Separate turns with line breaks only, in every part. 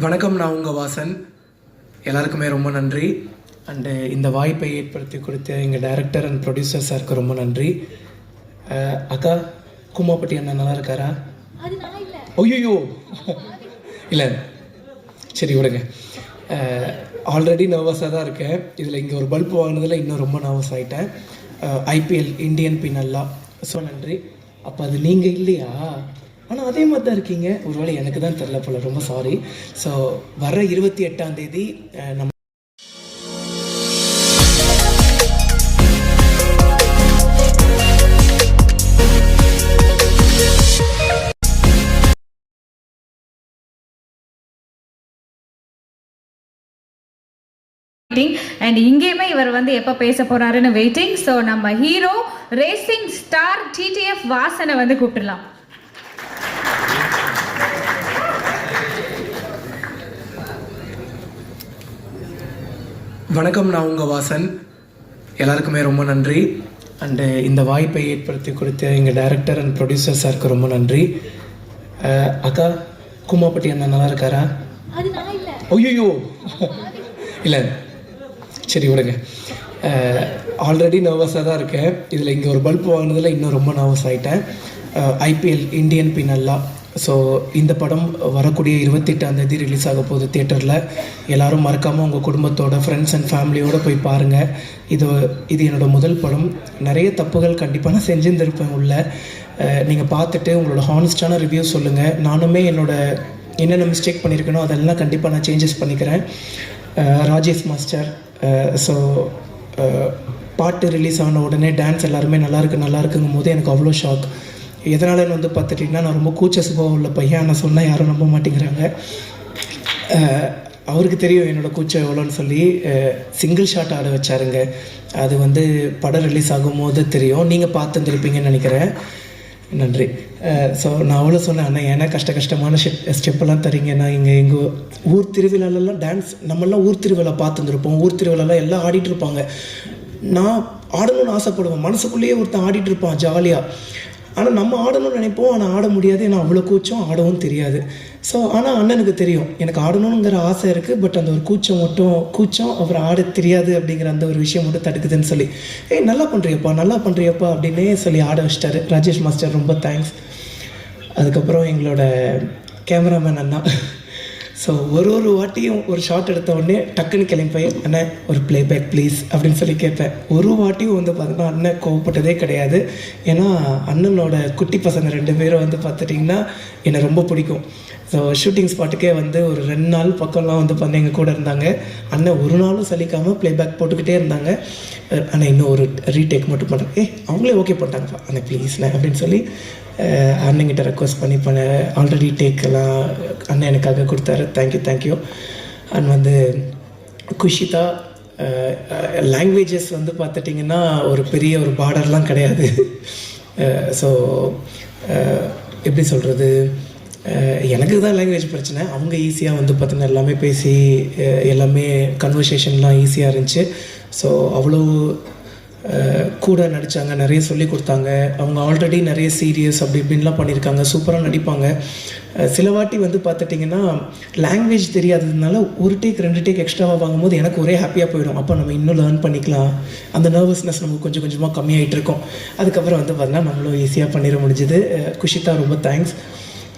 வணக்கம், நான் உங்கள் வாசன். எல்லாருக்குமே ரொம்ப நன்றி. அண்டு இந்த வாய்ப்பை ஏற்படுத்தி கொடுத்த எங்கள் டைரக்டர் அண்ட் ப்ரொடியூசர் சாருக்கு ரொம்ப நன்றி. அக்கா, கும்மாப்பட்டி அண்ணா நல்லா இருக்காரா? ஐயோ இல்லை, சரி விடுங்க. ஆல்ரெடி நர்வஸாக தான் இருக்கேன். இதில் இங்கே ஒரு பல்ப் வாங்கினதில் இன்னும் ரொம்ப நர்வஸ் ஆகிட்டேன். ஐபிஎல் இந்தியன் பின்னல்லா, ஸோ நன்றி. அப்போ அது நீங்கள் இல்லையா? ஆனால் அதே மாதிரி தான் இருக்கீங்க. ஒருவேளை எனக்கு தான் தெரில போல, ரொம்ப சாரி. ஸோ வர 28ஆம் தேதி நம்ம
அண்ட் இங்கேயுமே இவர் வந்து எப்போ பேச போறாருன்னு வெயிட்டிங். ஸோ நம்ம ஹீரோ ரேசிங் ஸ்டார் டிடிஎஃப் வாசனை வந்து கூப்பிடலாம்.
வணக்கம், நான் உங்கள் வாசன். எல்லாருக்குமே ரொம்ப நன்றி. அண்டு இந்த வாய்ப்பை ஏற்படுத்தி கொடுத்த எங்கள் டைரக்டர் அண்ட் ப்ரொடியூசர் சாருக்கு ரொம்ப நன்றி. அக்கா, கும்மாப்பட்டி அண்ணா நல்லா இருக்காரா? ஐயோ இல்லை, சரி விடுங்க. ஆல்ரெடி நர்வஸாக தான் இருக்கேன். இதில் இங்கே ஒரு பல்ப் வாங்கினதில் இன்னும் ரொம்ப நர்வஸ் ஆகிட்டேன். ஐபிஎல் இந்தியன் பின்னல்லா, ஸோ இந்த படம் வரக்கூடிய 28ஆம் தேதி ரிலீஸ் ஆக போகுது தியேட்டரில். எல்லோரும் மறக்காமல் உங்கள் குடும்பத்தோட, ஃப்ரெண்ட்ஸ் அண்ட் ஃபேமிலியோடு போய் பாருங்கள். இது என்னோடய முதல் படம். நிறைய தப்புகள் கண்டிப்பாக நான் செஞ்சுருந்துருப்பேன் உள்ள. நீங்கள் பார்த்துட்டு உங்களோட ஹானஸ்டான ரிவ்யூ சொல்லுங்கள். நானுமே என்னென்ன மிஸ்டேக் பண்ணியிருக்கேனோ அதெல்லாம் கண்டிப்பாக நான் சேஞ்சஸ் பண்ணிக்கிறேன். ராஜேஷ் மாஸ்டர், ஸோ பாட்டு ரிலீஸ் ஆன உடனே டான்ஸ் எல்லாருமே நல்லா இருக்குங்கும் போது எனக்கு அவ்வளோ ஷாக். எதனாலன்னு வந்து பார்த்துட்டிங்கன்னா, நான் ரொம்ப கூச்ச சுபாவம் உள்ள பையன். நான் சொன்னால் யாரும் நம்ப மாட்டேங்கிறாங்க. அவருக்கு தெரியும் என்னோடய கூச்சம் எவ்வளோன்னு சொல்லி சிங்கிள் ஷாட் ஆட வச்சாருங்க. அது வந்து படம் ரிலீஸ் ஆகும்போது தெரியும். நீங்கள் பார்த்துருப்பீங்கன்னு நினைக்கிறேன். நன்றி. ஸோ நான் அவ்வளோ சொன்னேன், அண்ணா ஏன்னா கஷ்டமான ஸ்டெப்பெல்லாம் தரீங்கன்னா, எங்கள் ஊர் திருவிழாலெல்லாம் டான்ஸ் நம்மளாம் ஊர் திருவிழா பார்த்துருப்போம். ஊர் திருவிழாலாம் எல்லாம் ஆடிட்டு இருப்பாங்க. நான் ஆடணும்னு ஆசைப்படுவேன். மனசுக்குள்ளேயே ஒருத்தன் ஆடிட்டு இருப்பான் ஜாலியாக. ஆனால் நம்ம ஆடணும்னு நினைப்போம், ஆனால் ஆட முடியாது. ஏன்னா அவ்வளோ கூச்சம், ஆடவும் தெரியாது. ஸோ ஆனால் அண்ணனுக்கு தெரியும் எனக்கு ஆடணுங்கிற ஆசை இருக்குது. பட் அந்த ஒரு கூச்சம் அப்புறம் ஆட தெரியாது அப்படிங்கிற அந்த ஒரு விஷயம் மட்டும் தடுக்குதுன்னு சொல்லி, நல்லா பண்ணுறியப்பா அப்படின்னே சொல்லி ஆட வச்சிட்டாரு ராஜேஷ் மாஸ்டர். ரொம்ப தேங்க்ஸ். அதுக்கப்புறம் எங்களோட கேமராமேன் அண்ணா. ஸோ ஒரு வாட்டியும் ஒரு ஷாட் எடுத்த உடனே டக்குன்னு கிளம்பி, அண்ணன் ஒரு ப்ளேபேக் ப்ளீஸ் அப்படின்னு சொல்லி கேட்பேன். ஒரு வாட்டியும் வந்து பார்த்தீங்கன்னா அண்ணன் கோவப்பட்டதே கிடையாது. ஏன்னா அண்ணனோட குட்டி பசங்க 2 பேரும் வந்து பார்த்துட்டிங்கன்னா என்னை ரொம்ப பிடிக்கும். ஸோ ஷூட்டிங் ஸ்பாட்டுக்கே வந்து ஒரு 2 நாள் பக்கம்லாம் வந்து பண்ண எங்கள் கூட இருந்தாங்க. அண்ணன் ஒரு நாளும் சலிக்காமல் ப்ளேபேக் போட்டுக்கிட்டே இருந்தாங்க. அண்ணன் இன்னும் ஒரு ரீடேக் மட்டும் பண்ணுறேன். அவங்களே ஓகே பண்ணிட்டாங்கப்பா, அண்ணன் ப்ளீஸ்ண்ணே அப்படின்னு சொல்லி அண்ணங்கிட்ட ரெக்வஸ்ட் பண்ணி ஆல்ரெடி டேக்கெல்லாம் அண்ணன் எனக்காக கொடுத்தாரு. தேங்க்யூ. அண்ட் வந்து குஷிதா, லாங்குவேஜஸ் வந்து பார்த்துட்டிங்கன்னா ஒரு பெரிய ஒரு பார்டர்லாம் கிடையாது. ஸோ எப்படி சொல்கிறது, எனக்கு தான் லாங்குவேஜ் பிரச்சனை. அவங்க ஈஸியாக வந்து பார்த்திங்கன்னா எல்லாமே பேசி எல்லாமே கன்வர்சேஷன்லாம் ஈஸியாக இருந்துச்சு. ஸோ அவ்வளோ கூட நடித்தாங்க, நிறைய சொல்லி கொடுத்தாங்க. அவங்க ஆல்ரெடி நிறைய சீரியஸ் அப்படி இப்படின்லாம் பண்ணியிருக்காங்க, சூப்பராக நடிப்பாங்க. சில வாட்டி வந்து பார்த்துட்டிங்கன்னா லாங்குவேஜ் தெரியாததுனால ஒரு டேக் 2 டேக் எக்ஸ்ட்ராவாக வாங்கும்போது எனக்கு ஒரே ஹாப்பியாக போயிடும். அப்போ நம்ம இன்னும் லேர்ன் பண்ணிக்கலாம். அந்த நர்வஸ்னஸ் நமக்கு கொஞ்சம் கொஞ்சமாக கம்மியாகிட்டு இருக்கோம். அதுக்கப்புறம் வந்து பார்த்தீங்கன்னா நம்மளும் ஈஸியாக பண்ணிட முடிஞ்சுது. குஷிதா ரொம்ப தேங்க்ஸ்.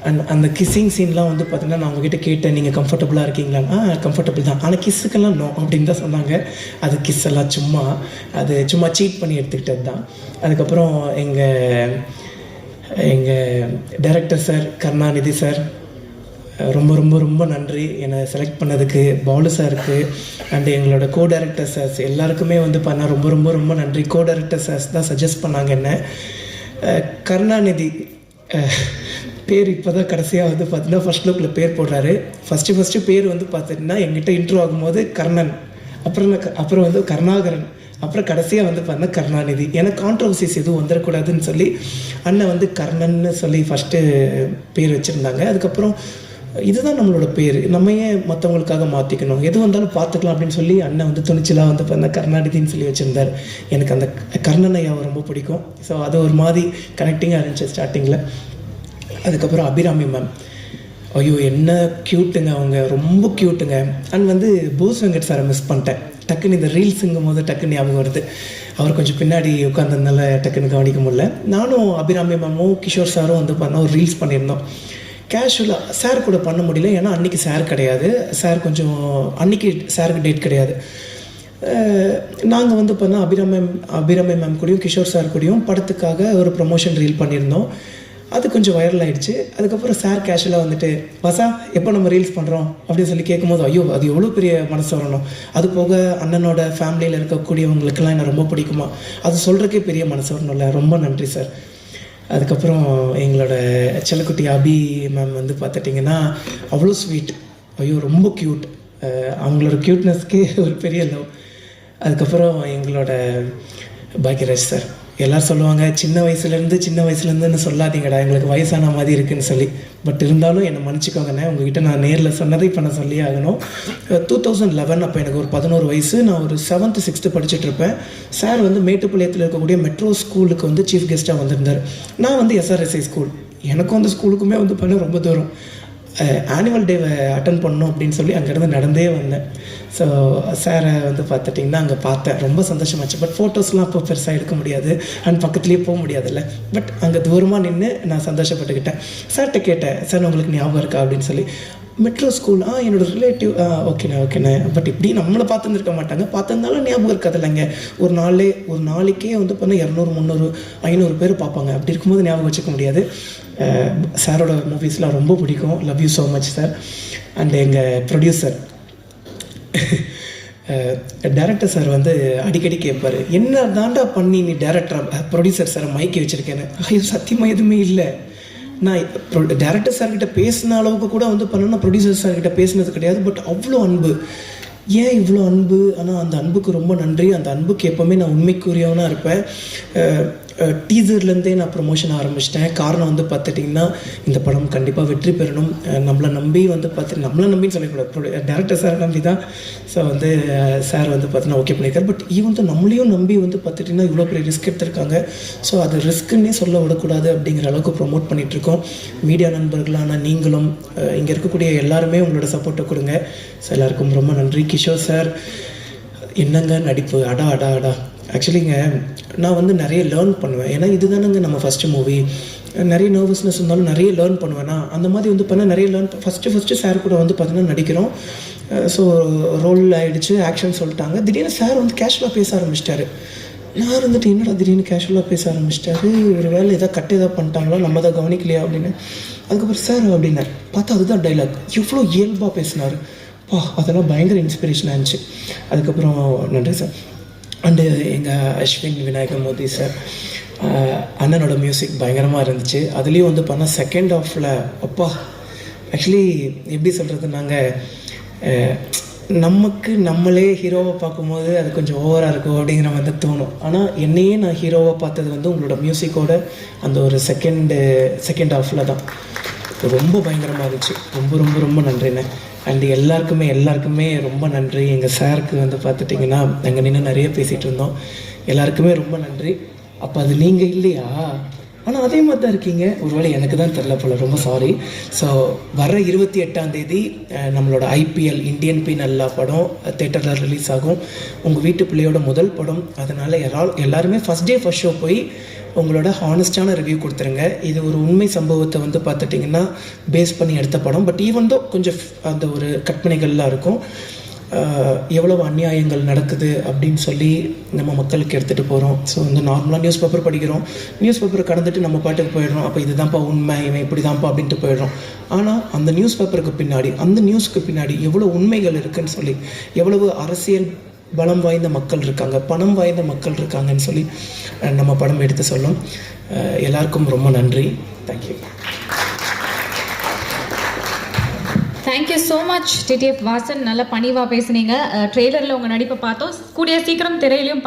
அண்ட் அந்த கிஸ்ஸிங் சீன்லாம் வந்து பார்த்திங்கன்னா நான் உங்ககிட்ட கேட்டேன், நீங்கள் கம்ஃபர்டபுளாக இருக்கீங்களான்னு. கம்ஃபர்டபுள் தான், ஆனால் கிஸ்ஸுக்கெல்லாம் நோ அப்படின்னு தான் சொன்னாங்க. அது கிஸ் எல்லாம் சும்மா சீட் பண்ணி எடுத்துக்கிட்டது தான். அதுக்கப்புறம் எங்கள் டைரக்டர் சார் கருணாநிதி சார், ரொம்ப நன்றி என்னை செலக்ட் பண்ணதுக்கு. பாலு சாருக்கு அண்ட் எங்களோட கோ டைரக்டர் சார்ஸ் எல்லாருக்குமே வந்து பண்ணால் ரொம்ப நன்றி. கோ டைரக்டர் சார்ஸ் தான் சஜஸ்ட் பண்ணாங்க என்ன. கருணாநிதி பேர் இப்போ தான் கடைசியாக வந்து பார்த்தீங்கன்னா ஃபர்ஸ்ட் லுக்கில் பேர் போடுறாரு. ஃபஸ்ட்டு பேர் வந்து பார்த்திங்கன்னா எங்கிட்ட இன்ட்ரோ ஆகும்போது கர்ணன், அப்புறம் வந்து கருணாகரன், அப்புறம் கடைசியாக வந்து பார்த்தீங்கன்னா கருணாநிதி. எனக்கு கான்ட்ரவர்சிஸ் எதுவும் வந்துடக்கூடாதுன்னு சொல்லி அண்ணன் வந்து கர்ணன்னு சொல்லி ஃபஸ்ட்டு பேர் வச்சுருந்தாங்க. அதுக்கப்புறம் இதுதான் நம்மளோட பேர், நம்ம ஏன் மற்றவங்களுக்காக மாற்றிக்கணும், எது வந்தாலும் பார்த்துக்கலாம் அப்படின்னு சொல்லி அண்ணன் வந்து துணிச்சலாக வந்து பார்த்தீங்கன்னா கருணாநிதின்னு சொல்லி வச்சுருந்தார். எனக்கு அந்த கர்ணன் ஐயாவை ரொம்ப பிடிக்கும். ஸோ அது ஒரு மாதிரி கனெக்டிங்காக இருந்துச்சு ஸ்டார்டிங்கில். அதுக்கப்புறம் அபிராமி மேம், ஐயோ என்ன க்யூட்டுங்க அவங்க, ரொம்ப க்யூட்டுங்க. அண்ட் வந்து போஸ் வெங்கட் சாரை மிஸ் பண்ணிட்டேன். டக்குன்னு இந்த ரீல்ஸுங்கும் போது டக்குன்னு ஞாபகம் வருது. அவர் கொஞ்சம் பின்னாடி உட்காந்துருந்தால டக்குன்னு கவனிக்க முடியல. நானும் அபிராமி மேமும் கிஷோர் சாரும் வந்து பண்ண ஒரு ரீல்ஸ் பண்ணியிருந்தோம். கேஷுவலாக சார் கூட பண்ண முடியல, ஏன்னா அன்றைக்கி சார் கிடையாது. சார் கொஞ்சம் அன்றைக்கி சாருக்கு டேட் கிடையாது. நாங்கள் வந்து பண்ணால் அபிராமி மேம் கூடயும் கிஷோர் சார் கூடயும் படத்துக்காக ஒரு ப்ரொமோஷன் ரீல் பண்ணியிருந்தோம். அது கொஞ்சம் வைரல் ஆகிடுச்சு. அதுக்கப்புறம் சார் கேஷுவலாக வந்துட்டு வாசா எப்போ நம்ம ரீல்ஸ் பண்ணுறோம் அப்படின்னு சொல்லி கேட்கும்போது ஐயோ அது எவ்வளோ பெரிய மனசு வரணும். அது போக அண்ணனோட ஃபேமிலியில் இருக்கக்கூடியவங்களுக்கெல்லாம் என்ன ரொம்ப பிடிக்குமா, அது சொல்கிறக்கே பெரிய மனசு வரணும்ல. ரொம்ப நன்றி சார். அதுக்கப்புறம் எங்களோட செல்லக்குட்டி அபி மேம் வந்து பார்த்துட்டிங்கன்னா அவ்வளோ ஸ்வீட், ஐயோ ரொம்ப க்யூட். அவங்களோட க்யூட்னஸ்க்கே ஒரு பெரிய லவ். அதுக்கப்புறம் எங்களோட பாக்யராஜ் சார், எல்லோரும் சொல்லுவாங்க சின்ன வயசுலேருந்துன்னு சொல்லாதீங்கடா, எங்களுக்கு வயசான மாதிரி இருக்குதுன்னு சொல்லி. பட் இருந்தாலும் என்னை மன்னிச்சிக்கோங்கண்ணே, உங்ககிட்ட நான் நேரில் சொன்னதை இப்போ நான் சொல்லி ஆகணும். 2011 அப்போ எனக்கு ஒரு 11 வயசு. நான் ஒரு 7th 6th படிச்சுட்ருப்பேன். சார் வந்து மேட்டுப்பாளையத்தில் இருக்கக்கூடிய மெட்ரோ ஸ்கூலுக்கு வந்து சீஃப் கெஸ்ட்டாக வந்திருந்தார். நான் வந்து SRSI ஸ்கூல், எனக்கும் அந்த ஸ்கூலுக்குமே வந்து பண்ண ரொம்ப தூரம். ஆனுவல் டேவை அட்டன் பண்ணணும் அப்படின்னு சொல்லி அங்கேருந்து நடந்தே வந்தேன். ஸோ சாரை வந்து பார்த்துட்டிங்கன்னா அங்கே பார்த்தேன், ரொம்ப சந்தோஷமாச்சு. பட் ஃபோட்டோஸ்லாம் அப்போ பெருசாக எடுக்க முடியாது அண்ட் பக்கத்துலேயே போக முடியாதுல்ல. பட் அங்கே தூரமாக நின்று நான் சந்தோஷப்பட்டுக்கிட்டேன். சார்கிட்ட கேட்டேன், சார் உங்களுக்கு ஞாபகம் இருக்கா அப்படின்னு சொல்லி. மெட்ரோ ஸ்கூல் என்னோடய ரிலேட்டிவ் ஓகேண்ணே. பட் இப்படி நம்மளை பார்த்துருந்துருக்க மாட்டாங்க, பார்த்துருந்தாலும் ஞாபகம் இருக்காது இல்லைங்க. ஒரு நாளைக்கே வந்து பார்த்தா 200 300 500 பேர் பார்ப்பாங்க. அப்படி இருக்கும்போது ஞாபகம் வச்சுக்க முடியாது. சாரோட மூவிஸ்லாம் ரொம்ப பிடிக்கும். Love you so much sir. And எங்கள் ப்ரொடியூசர் டேரக்டர் சார் வந்து அடிக்கடி கேட்பார், என்ன தாண்டா பண்ணி நீ ப்ரொடியூசர் சாரை மைக்கி வச்சுருக்கேன்னு. ஐயோ சத்தியமாக எதுவுமே இல்லை. நான் டேரக்டர் சார்கிட்ட பேசின அளவுக்கு கூட வந்து பண்ணணும்னா ப்ரொடியூசர் சார்கிட்ட பேசினது கிடையாது. பட் அவ்வளோ அன்பு, ஏன் இவ்வளோ அன்பு. ஆனால் அந்த அன்புக்கு ரொம்ப நன்றி. அந்த அன்புக்கு எப்போவுமே நான் உண்மைக்குரியவனாக இருப்பேன். டீசர்லேருந்தே நான் ப்ரொமோஷன் ஆரம்பிச்சிட்டேன். காரணம் வந்து பார்த்துட்டிங்கன்னா இந்த படம் கண்டிப்பாக வெற்றி பெறணும். நம்மளை நம்பி வந்து நம்மளை நம்பின்னு சொல்லக்கூடாது, டேரக்டர் சார் நம்பி தான். ஸோ வந்து சார் வந்து பார்த்தீங்கன்னா ஓகே பண்ணியிருக்காரு. பட் வந்து நம்மளையும் நம்பி வந்து பார்த்துட்டிங்கன்னா இவ்வளோ பெரிய ரிஸ்க் எடுத்திருக்காங்க. ஸோ அது ரிஸ்க்குன்னே சொல்ல விடக்கூடாது அப்படிங்கிற அளவுக்கு ப்ரொமோட் பண்ணிகிட்ருக்கோம். மீடியா நண்பர்களான நீங்களும் இங்கே இருக்கக்கூடிய எல்லாருமே உங்களோட சப்போர்ட்டை கொடுங்க. ஸோ எல்லாருக்கும் ரொம்ப நன்றி. கிஷோர் சார் என்னங்க நடிப்பு, அடா. ஆக்சுவலிங்க நான் வந்து நிறைய லேர்ன் பண்ணுவேன். ஏன்னா இதுதானங்க நம்ம ஃபஸ்ட்டு மூவி. நிறைய நர்வஸ்னஸ் இருந்தாலும் நிறைய லேர்ன் பண்ணுவேன்னா அந்த மாதிரி வந்து பண்ணால் நிறைய ஃபஸ்ட்டு சார் கூட வந்து பார்த்தீங்கன்னா நடிக்கிறோம். ஸோ ரோல் ஆகிடுச்சு, ஆக்ஷன் சொல்லிட்டாங்க. திடீர்னு சார் வந்து கேஷுவலாக பேச ஆரம்பிச்சிட்டாரு. நான் இருந்துட்டு என்னடா திடீர்னு கேஷுவலாக பேச ஆரம்பிச்சிட்டாரு, ஒரு வேலை எதாவது பண்ணிட்டாங்களோ, நம்ம தான் கவனிக்கலையா அப்படின்னு. அதுக்கப்புறம் சார் அப்படின்னு பார்த்தா அதுதான் டைலாக், இவ்வளோ இயல்பாக பேசினார். அதெல்லாம் பயங்கர இன்ஸ்பிரேஷனாக இருந்துச்சு. அதுக்கப்புறம் நன்றி சார். அண்டு எங்கள் அஸ்வின் விநாயக மோதி சார், அண்ணனோட மியூசிக் பயங்கரமாக இருந்துச்சு. அதுலேயும் வந்து பண்ணால் செகண்ட் ஹாஃபில் ஆக்சுவலி எப்படி சொல்கிறது, நாங்கள் நமக்கு நம்மளே ஹீரோவை பார்க்கும்போது அது கொஞ்சம் ஓவராக இருக்கும் அப்படிங்கிற மாதிரி தோணும். ஆனால் என்னையே நான் ஹீரோவாக பார்த்தது வந்து உங்களோட மியூசிக்கோட அந்த ஒரு செகண்ட் ஹாஃபில் தான். ரொம்ப பயங்கரமாக இருந்துச்சு. ரொம்ப ரொம்ப ரொம்ப நன்றிண்ணே. அண்டு எல்லாருக்குமே ரொம்ப நன்றி. எங்கள் சாருக்கு வந்து பார்த்துட்டிங்கன்னா நாங்கள் நின்று நிறைய பேசிகிட்டு இருந்தோம். எல்லாருக்குமே ரொம்ப நன்றி. அப்போ அது நீங்கள் இல்லையா? ஆனால் அதே மாதிரி தான் இருக்கீங்க. ஒருவேளை எனக்கு தான் தெரில போல, ரொம்ப சாரி. ஸோ வர 28ஆம் தேதி நம்மளோட IPL இந்தியன் பீனல்லா படம் தேட்டரில் ரிலீஸ் ஆகும். உங்கள் வீட்டு பிள்ளையோட முதல் படம். அதனால் எல்லாருமே ஃபஸ்ட் டே ஃபஸ்ட் ஷோ போய் உங்களோட ஹானஸ்டான ரிவ்யூ கொடுத்துருங்க. இது ஒரு உண்மை சம்பவத்தை வந்து பார்த்துட்டிங்கன்னா பேஸ் பண்ணி எடுத்த படம். பட் ஈவன் தோ கொஞ்சம் அந்த ஒரு கற்பனைகள்லாம் இருக்கும். எவ்வளவு அநியாயங்கள் நடக்குது அப்படின்னு சொல்லி நம்ம மக்களுக்கு எடுத்துகிட்டு போகிறோம். ஸோ வந்து நார்மலாக நியூஸ் பேப்பர் படிக்கிறோம், நியூஸ் பேப்பரை கடந்துட்டு நம்ம பாட்டுக்கு போயிடுறோம். அப்போ இதுதான்ப்பா உண்மை, இவன் இப்படி தான்ப்பா அப்படின்ட்டு போயிடுறோம். ஆனால் அந்த நியூஸ் பேப்பருக்கு பின்னாடி, அந்த நியூஸ்க்கு பின்னாடி எவ்வளோ உண்மைகள் இருக்குதுன்னு சொல்லி, எவ்வளவு அரசியல் பலம் வாய்ந்த மக்கள் இருக்காங்க, பணம் வாய்ந்த மக்கள் இருக்காங்கன்னு சொல்லி நம்ம படம் எடுத்து சொல்லும். எல்லாருக்கும் ரொம்ப நன்றி. Thank you.
Thank you so much TTF Vasan. நல்ல பணிவாக பேசுனீங்க. ட்ரெய்லரில் உங்கள் நடிப்பை பார்த்தோம். கூடிய சீக்கிரம் திரையிலையும்